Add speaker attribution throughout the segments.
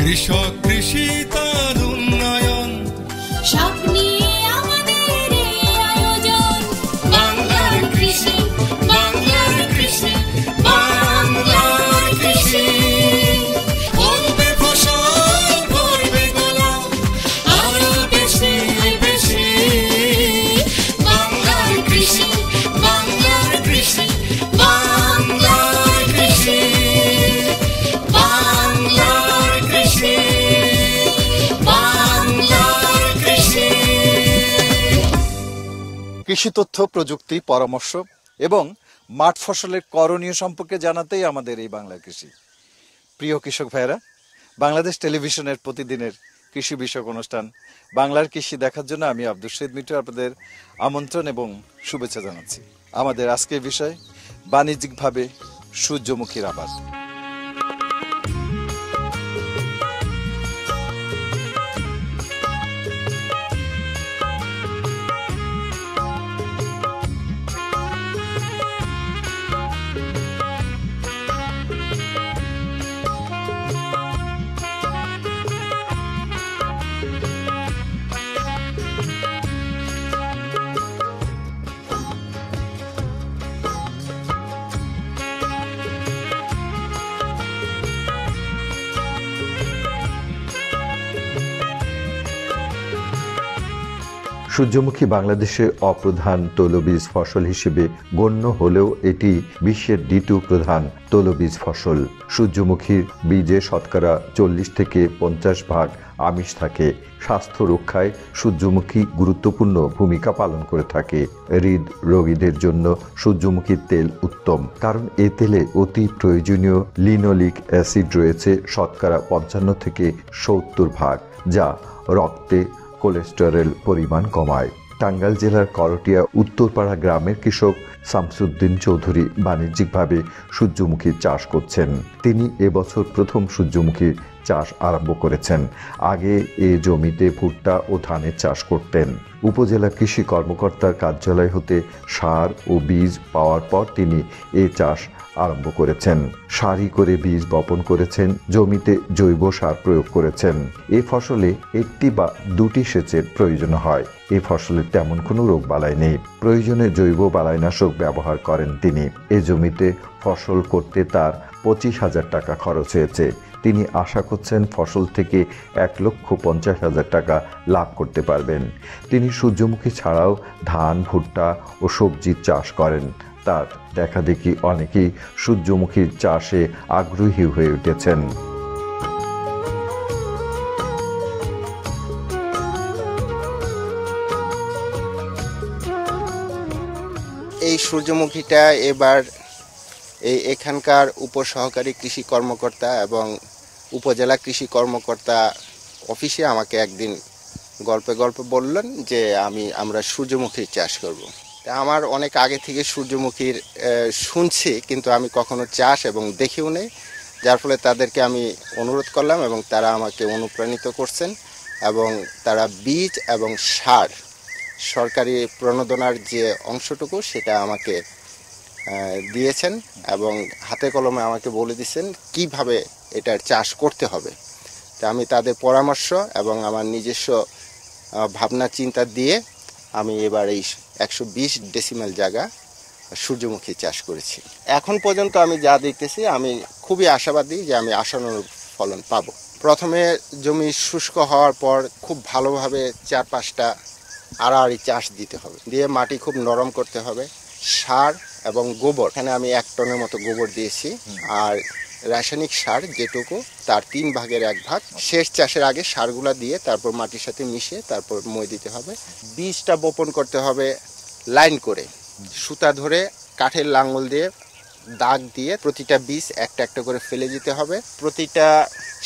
Speaker 1: কৃষক কৃষি তার উন্নয়ন,
Speaker 2: সব নিয়ে আমাদের এই আয়োজন। বাংলার কৃষি, বাংলার কৃষি, বাংলার কৃষি।
Speaker 1: ফলবে ফসল, ভরবে গোলা,
Speaker 2: আরো বেশি বেশি। বাংলার কৃষি, বাংলার কৃষি, বাংলার কৃষি, বাংলার কৃষি, বাংলার কৃষি।
Speaker 3: কৃষি তথ্য, প্রযুক্তি, পরামর্শ এবং মাঠ ফসলের করণীয় সম্পর্কে জানাতেই আমাদের এই বাংলা কৃষি। প্রিয় কৃষক ভাইয়েরা, বাংলাদেশ টেলিভিশনের প্রতিদিনের কৃষি বিষয়ক অনুষ্ঠান বাংলার কৃষি দেখার জন্য আমি আব্দুল শহীদ মিঠু আপনাদের আমন্ত্রণ এবং শুভেচ্ছা জানাচ্ছি। আমাদের আজকের বিষয় বাণিজ্যিকভাবে সূর্যমুখীর আবাদ। সূর্যমুখী বাংলাদেশে অপ্রধান তৈলবীজ ফসল হিসেবে গণ্য হলেও এটি বিশ্বের দ্বিতীয় প্রধান তৈলবীজ ফসল। সূর্যমুখীর বীজে শতকরা 40 থেকে 50% আমিষ থাকে। স্বাস্থ্য রক্ষায় সূর্যমুখী গুরুত্বপূর্ণ ভূমিকা পালন করে থাকে। হৃদরোগীদের জন্য সূর্যমুখীর তেল উত্তম, কারণ এ তেলে অতি প্রয়োজনীয় লিনোলিক অ্যাসিড রয়েছে শতকরা 55 থেকে 70%, যা রক্তে কোলেস্টেরল পরিমাণ কমায়। টাঙ্গাইল জেলার করটিয়া উত্তরপাড়া গ্রামের কৃষক শামসুদ্দিন চৌধুরী বাণিজ্যিকভাবে সূর্যমুখীর চাষ করছেন। তিনি এবছর প্রথম সূর্যমুখীর চাষ আরম্ভ করেছেন। আগে এ জমিতে ভুট্টা ও ধানের চাষ করতেন। উপজেলা কৃষি কর্মকর্তার কার্যালয় হতে সার ও বীজ পাওয়ার পর তিনি এ চাষ আরম্ভ করেছেন। সারি করে বীজ বপন করেছেন, জমিতে জৈব সার প্রয়োগ করেছেন। এ ফসলে একটি বা দুটি সেচের প্রয়োজন হয়। এ ফসলে তেমন কোনো রোগবালাই নেই। প্রয়োজনে জৈব বালাইনাশক ব্যবহার করেন তিনি। এ জমিতে ফসল করতে তার 25,000 টাকা খরচ হয়েছে। তিনি আশা করছেন ফসল থেকে 1,50,000 টাকা লাভ করতে পারবেন। তিনি সূর্যমুখী ছাড়াও ধান, ভুট্টা ও সবজির চাষ করেন। তার দেখা দেখি অনেকেই সূর্যমুখীর চাষে আগ্রহী হয়ে উঠেছেন।
Speaker 4: এই সূর্যমুখীটা এবার এখানকার উপসহকারী কৃষি কর্মকর্তা এবং উপজেলা কৃষি কর্মকর্তা অফিসে আমাকে একদিন গল্পে বললেন যে আমরা সূর্যমুখীর চাষ করব। তা আমার অনেক আগে থেকে সূর্যমুখীর শুনছি, কিন্তু আমি কখনো চাষ এবং দেখিও নেই, যার ফলে তাদেরকে আমি অনুরোধ করলাম এবং তারা আমাকে অনুপ্রাণিত করছেন এবং তারা বীজ এবং সার সরকারি প্রণোদনার যে অংশটুকু সেটা আমাকে দিয়েছেন এবং হাতে কলমে আমাকে বলে দিয়েছেন কিভাবে এটার চাষ করতে হবে। তা আমি তাদের পরামর্শ এবং আমার নিজস্ব ভাবনা চিন্তা দিয়ে আমি এবার এই 120 ডেসিমেল জায়গা সূর্যমুখী চাষ করেছি। এখন পর্যন্ত আমি যা দেখতেছি আমি খুবই আশাবাদী যে আমি আশানুরূপ ফলন পাবো। প্রথমে জমি শুষ্ক হওয়ার পর খুব ভালোভাবে 4-5টা আড়াআড়ি চাষ দিতে হবে, দিয়ে মাটি খুব নরম করতে হবে। সার এবং গোবর, এখানে আমি 1 টনের মতো গোবর দিয়েছি, আর রাসায়নিক সার যেটুকু তার 3 ভাগের 1 ভাগ শেষ চাষের আগে সারগুলা দিয়ে তারপর মাটির সাথে মিশিয়ে তারপর মই দিতে হবে। বীজটা বপন করতে হবে লাইন করে, সুতা ধরে কাঠের লাঙল দিয়ে দাগ দিয়ে প্রতিটা বীজ একটা একটা করে ফেলে দিতে হবে। প্রতিটা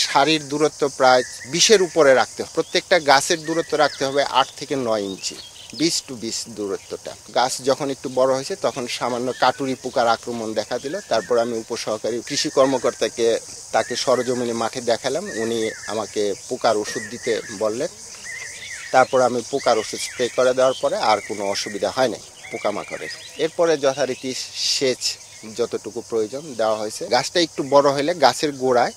Speaker 4: সারির দূরত্ব প্রায় 20-এর উপরে রাখতে হবে। প্রত্যেকটা গাছের দূরত্ব রাখতে হবে 8 থেকে 9 ইঞ্চি, 20 to 20 দূরত্বটা। গাছ যখন একটু বড় হয়েছে তখন সামান্য কাটুরি পোকার আক্রমণ দেখা দিল। তারপর আমি উপসহকারী কৃষি কর্মকর্তাকে তাকে সরজমিনে মাঠে দেখালাম, উনি আমাকে পোকার ওষুধ দিতে বললেন। তারপর আমি পোকার ওষুধ স্প্রে করে দেওয়ার পরে আর কোনো অসুবিধা হয় নাই পোকামাকড়ের। এরপরে যথারীতি সেচ যতটুকু প্রয়োজন দেওয়া হয়েছে। গাছটা একটু বড় হলে গাছের গোড়ায়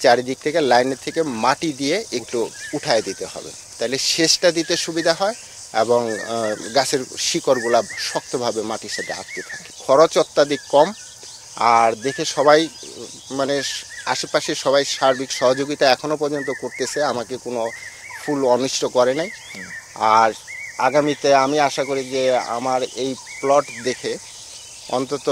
Speaker 4: চারিদিক থেকে লাইনের থেকে মাটি দিয়ে একটু উঠায় দিতে হবে, তাহলে সেচটা দিতে সুবিধা হয় এবং গাছের শিকড়গুলা শক্তভাবে মাটির সাথে আটকে থাকে। খরচ অত্যাধিক কম, আর দেখে সবাই মানে আশেপাশে সবাই সার্বিক সহযোগিতা এখনো পর্যন্ত করতেছে, আমাকে কোনো ফুল অনিষ্ট করে নাই। আর আগামীতে আমি আশা করি যে আমার এই প্লট দেখে অন্তত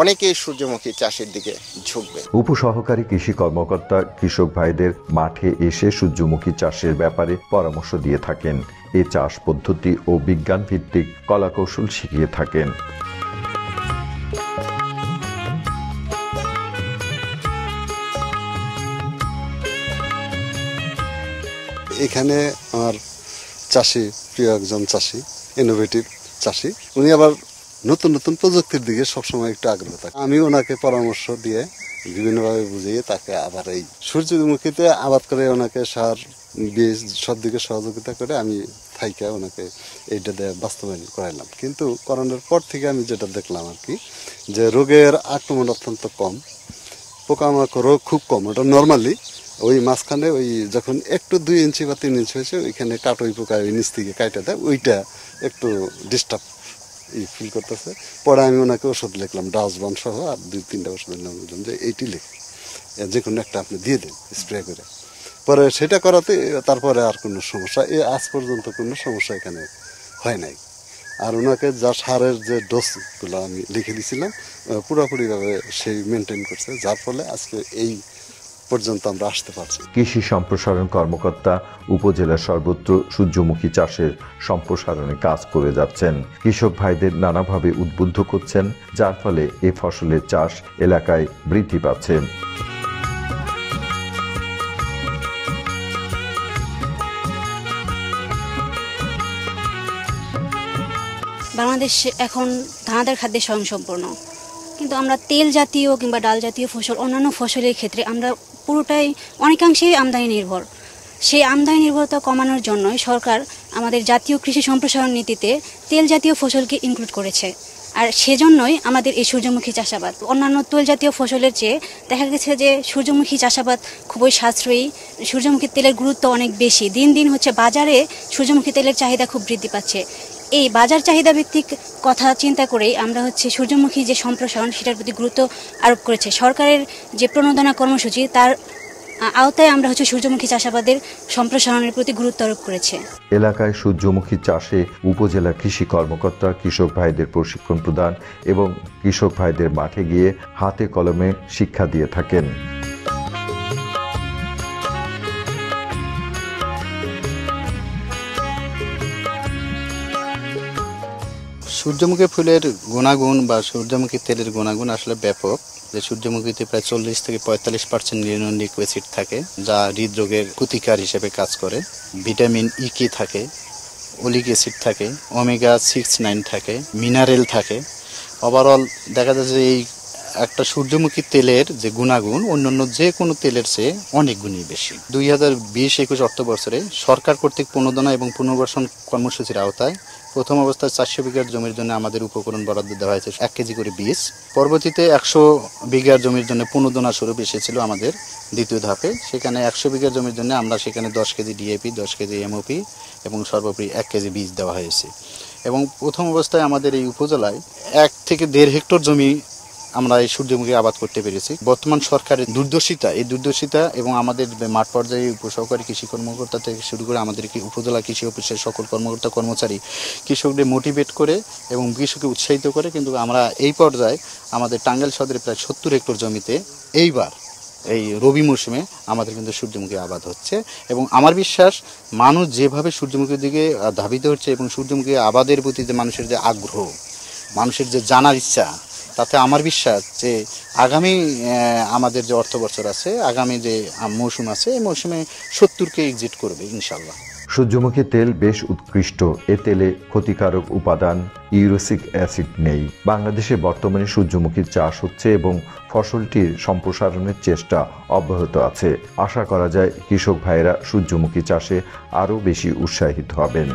Speaker 4: অনেকেই সূর্যমুখী চাষের দিকে ঝুঁকবে।
Speaker 3: উপসহকারী কৃষি কর্মকর্তা কৃষক ভাইদের মাঠে এসে সূর্যমুখী চাষের ব্যাপারে পরামর্শ দিয়ে থাকেন। এ চাষ পদ্ধতি ও বিজ্ঞান ভিত্তিক কলাকৌশল শিখিয়ে থাকেন।
Speaker 5: এখানে আমার চাষি, প্রিয় একজন চাষি, ইনোভেটিভ চাষি, উনি আবার নতুন নতুন প্রযুক্তির দিকে সবসময় একটু আগ্রহ থাকে। আমি ওনাকে পরামর্শ দিয়ে বিভিন্নভাবে বুঝিয়ে তাকে আবার এই সূর্যমুখীতে আবাদ করে ওনাকে সার, বীজ সব দিকে সহযোগিতা করে আমি থাইকা ওনাকে এইটা দিয়ে বাস্তবায়ন করাইলাম। কিন্তু করোনার পর থেকে আমি যেটা দেখলাম আর কি, যে রোগের আক্রমণ অত্যন্ত কম, পোকামাকড়ও খুব কম। ওটা নর্মালি ওই মাঝখানে ওই যখন একটু 2 ইঞ্চি বা 3 ইঞ্চি হয়েছে ওইখানে কাটই পোকা ওই নিচ থেকে কাটা দেয়, ওইটা একটু ডিস্টার্ব ফিল করতেছে। পরে আমি ওনাকে ওষুধ লিখলাম, ডাউজবান সহ আর 2-3টা ওষুধের নাম বললাম যে এইটি লিখে যে কোনো একটা আপনি দিয়ে দেন স্প্রে করে। পরে সেটা করাতে তারপরে আর কোনো সমস্যা, আজ পর্যন্ত কোনো সমস্যা এখানে হয় নাই। আর ওনাকে যা সারের যে ডোজগুলো আমি লিখে দিয়েছিলাম পুরোপুরিভাবে সেই মেনটেন করছে, যার ফলে আজকে এই পর্যন্ত আমরা আসতে পারছি।
Speaker 3: কৃষি সম্প্রসারণ কর্মকর্তা উপজেলার সর্বত্র সূর্যমুখী চাষের সম্প্রসারণে কাজ করে যাচ্ছেন। কৃষক ভাইদের নানাভাবে উদ্বুদ্ধ করছেন, যার ফলে এ ফসলের চাষ এলাকায় বৃদ্ধি পাচ্ছে।
Speaker 6: বাংলাদেশ এখন দানাদার খাদ্যে স্বয়ংসম্পূর্ণ, কিন্তু আমরা তেল জাতীয় কিংবা ডাল জাতীয় ফসল, অন্যান্য ফসলের ক্ষেত্রে আমরা পুরোটাই অনেকাংশেই আমদানি নির্ভর। সেই আমদানি নির্ভরতা কমানোর জন্যই সরকার আমাদের জাতীয় কৃষি সম্প্রসারণ নীতিতে তেল জাতীয় ফসলকে ইনক্লুড করেছে। আর সেজন্যই আমাদের এই সূর্যমুখী চাষাবাদ অন্যান্য তেল জাতীয় ফসলের চেয়ে দেখা গেছে যে সূর্যমুখী চাষাবাদ খুবই সাশ্রয়ী, সূর্যমুখী তেলের গুরুত্ব অনেক বেশি। দিন দিন হচ্ছে বাজারে সূর্যমুখী তেলের চাহিদা খুব বৃদ্ধি পাচ্ছে। এই বাজার চাহিদা ভিত্তিক কথা চিন্তা করেই আমরা হচ্ছে সূর্যমুখী যে সম্প্রসারণ সেটার প্রতি গুরুত্ব আরোপ করেছে। সরকারের যে প্রণোদনা কর্মসূচি তার আওতায় আমরা হচ্ছে সূর্যমুখী চাষাবাদের সম্প্রসারণের প্রতি গুরুত্ব আরোপ করেছে।
Speaker 3: এলাকায় সূর্যমুখী চাষে উপজেলা কৃষি কর্মকর্তা কৃষক ভাইদের প্রশিক্ষণ প্রদান এবং কৃষক ভাইদের মাঠে গিয়ে হাতে কলমে শিক্ষা দিয়ে থাকেন।
Speaker 7: সূর্যমুখী ফুলের গুণাগুণ বা সূর্যমুখী তেলের গুণাগুণ আসলে ব্যাপক। যে সূর্যমুখীতে প্রায় 40 থেকে 45% লিনোলিক অ্যাসিড থাকে, যা হৃদরোগের ক্ষতিকার হিসেবে কাজ করে। ভিটামিন ই থাকে, ওলিক অ্যাসিড থাকে, ওমেগা 6-9 থাকে, মিনারেল থাকে। ওভারঅল দেখা যায় যে এই একটা সূর্যমুখী তেলের যে গুণাগুণ অন্যান্য যে কোনো তেলের চেয়ে অনেক গুণই বেশি। 2020-21 অর্থবছরে সরকার কর্তৃক প্রণোদনা এবং পুনর্বাসন কর্মসূচির আওতায় প্রথম অবস্থায় 400 বিঘার জমির জন্য আমাদের উপকরণ বরাদ্দ দেওয়া হয়েছে 1 কেজি করে বীজ। পরবর্তীতে 100 বিঘার জমির জন্য প্রণোদনা স্বরূপ এসেছিল আমাদের দ্বিতীয় ধাপে। সেখানে 100 বিঘার জমির জন্য আমরা সেখানে 10 কেজি ডিএপি, 10 কেজি এমওপি এবং সর্বোপরি 1 কেজি বীজ দেওয়া হয়েছে। এবং প্রথম অবস্থায় আমাদের এই উপজেলায় 1 থেকে 1.5 হেক্টর জমি আমরা এই সূর্যমুখী আবাদ করতে পেরেছি। বর্তমান সরকারের এই দূরদর্শিতা এবং আমাদের মাঠ পর্যায়ে উপসহকারী কৃষি কর্মকর্তা থেকে শুরু করে আমাদের উপজেলা কৃষি অফিসের সকল কর্মকর্তা কর্মচারী কৃষকদের মোটিভেট করে এবং কৃষককে উৎসাহিত করে কিন্তু আমরা এই পর্যায়ে আমাদের টাঙ্গাইল সদরে প্রায় 70 হেক্টর জমিতে এইবার এই রবি মৌসুমে আমাদের কিন্তু সূর্যমুখী আবাদ হচ্ছে। এবং আমার বিশ্বাস মানুষ যেভাবে সূর্যমুখীর দিকে ধাবিত হচ্ছে এবং সূর্যমুখী আবাদের প্রতি যে মানুষের যে আগ্রহ, মানুষের যে জানার ইচ্ছা, তাতে আমার বিশ্বাস যে আগামী আমাদের যে অর্থবছর আছে, আগামী যে মৌসুম আছে, এই মৌসুমে 70কে এক্সিট করবে ইনশাল্লাহ।
Speaker 3: সূর্যমুখী তেল বেশ উৎকৃষ্ট। এ তেলে ক্ষতিকারক উপাদান ইউরেসিক অ্যাসিড নেই। বাংলাদেশে বর্তমানে সূর্যমুখীর চাষ হচ্ছে এবং ফসলটির সম্প্রসারণের চেষ্টা অব্যাহত আছে। আশা করা যায় কৃষক ভাইয়েরা সূর্যমুখী চাষে আরও বেশি উৎসাহিত হবেন।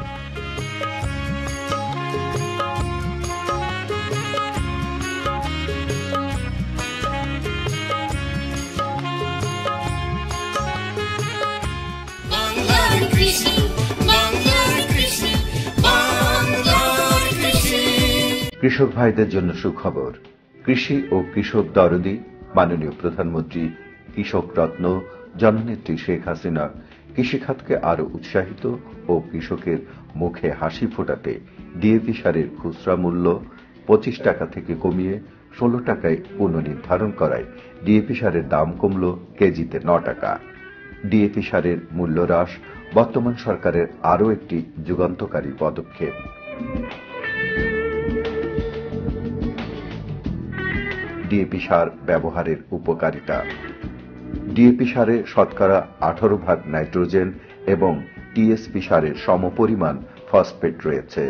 Speaker 3: কৃষক ভাইদের জন্য সুখবর। কৃষি ও কৃষক দরদি মাননীয় প্রধানমন্ত্রী কৃষক রত্ন জননেত্রী শেখ হাসিনা কৃষিখাতকে আরো উৎসাহিত ও কৃষকের মুখে হাসি ফোটাতে ডিএপি সারের খুচরা মূল্য 25 টাকা থেকে কমিয়ে 16 টাকায় পুনর্নির্ধারণ করায় ডিএপি সারের দাম কমল কেজিতে 9 টাকা। ডিএপি সারের মূল্য হ্রাস বর্তমান সরকারের আরও একটি যুগান্তকারী পদক্ষেপ। ডিএপি সার ব্যবহারের উপকারিতা। ডিএপি সারে শতকরা 18 ভাগ নাইট্রোজেন এবং টিএসপি সারের সমপরিমাণ ফসফেট রয়েছে।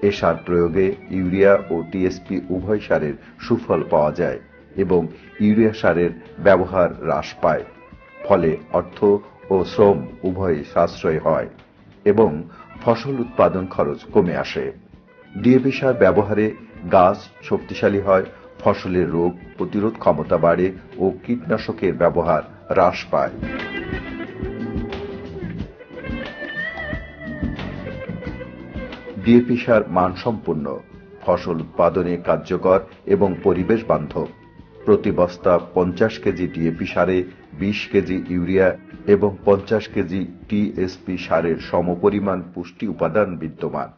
Speaker 3: এ সার প্রয়োগে ইউরিয়া ও টিএসপি উভয় সারের সুফল পাওয়া যায় এবং ইউরিয়া সারের ব্যবহার হ্রাস পায়, ফলে অর্থ ও শ্রম উভয় সাশ্রয় হয় এবং ফসল উৎপাদন খরচ কমে আসে। ডিএপি সার ব্যবহারে গাছ শক্তিশালী হয়, ফসলের রোগ প্রতিরোধ ক্ষমতা বাড়ে ও কীটনাশকের ব্যবহার হ্রাস পায়। ডিএপি সার মানসম্পন্ন, ফসল উৎপাদনে কার্যকর এবং পরিবেশ বান্ধব। প্রতি বস্তা 50 কেজি ডিএপি সারে 20 কেজি ইউরিয়া এবং 50 কেজি টিএসপি সারের সমপরিমাণ পুষ্টি উপাদান বিদ্যমান।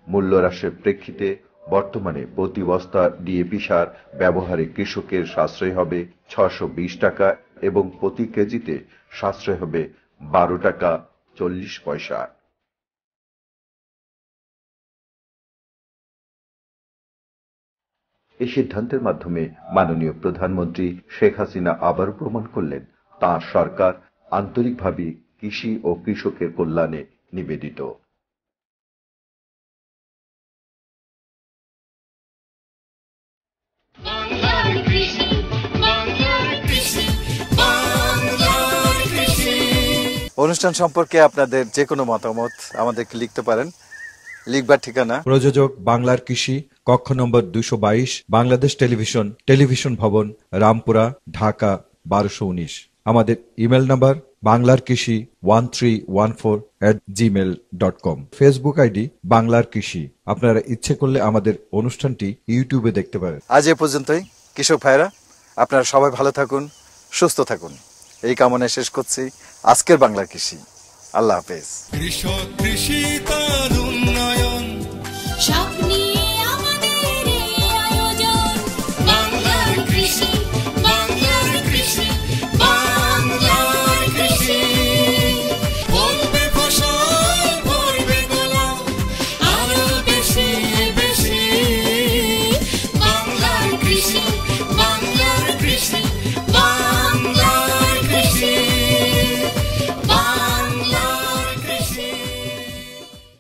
Speaker 3: মূল্য হ্রাসের প্রেক্ষিতে বর্তমানে প্রতি বস্তা ডিএপি সার ব্যবহারে কৃষকের সাশ্রয় হবে 620 টাকা এবং প্রতি কেজিতে সাশ্রয় হবে 12 টাকা 40 পয়সা। এই সিদ্ধান্তের মাধ্যমে মাননীয় প্রধানমন্ত্রী শেখ হাসিনা আবারও প্রমাণ করলেন তাঁর সরকার আন্তরিকভাবে কৃষি ও কৃষকের কল্যাণে নিবেদিত।
Speaker 8: অনুষ্ঠান সম্পর্কে আপনাদের যে কোনো মতামত আমাদেরকে লিখতে পারেন। লিখবার ঠিকানা
Speaker 9: প্রযোজক বাংলার কৃষি, কক্ষ নম্বর 222, বাংলাদেশ টেলিভিশন, টেলিভিশন ভবন, রামপুরা, ঢাকা 1219। আমাদের ইমেল নাম্বার বাংলার কৃষি 1314@gmail.com। ফেসবুক আইডি বাংলার কৃষি। আপনারা ইচ্ছে করলে আমাদের অনুষ্ঠানটি ইউটিউবে দেখতে পারেন।
Speaker 8: আজ এ পর্যন্তই। কৃষক ভাইরা, আপনারা সবাই ভালো থাকুন, সুস্থ থাকুন, এই কামনায় শেষ করছি আজকের বাংলার কৃষি। আল্লাহ হাফেজ।
Speaker 1: কৃষক কৃষি তার উন্নয়ন,
Speaker 2: সব নিয়ে আমাদের এই আয়োজন। বাংলার কৃষি, বাংলার কৃষি, বাংলার কৃষি।
Speaker 1: ফলবে ফসল ভরবে গোলা,
Speaker 2: আরো বেশি বেশি বাংলার কৃষি।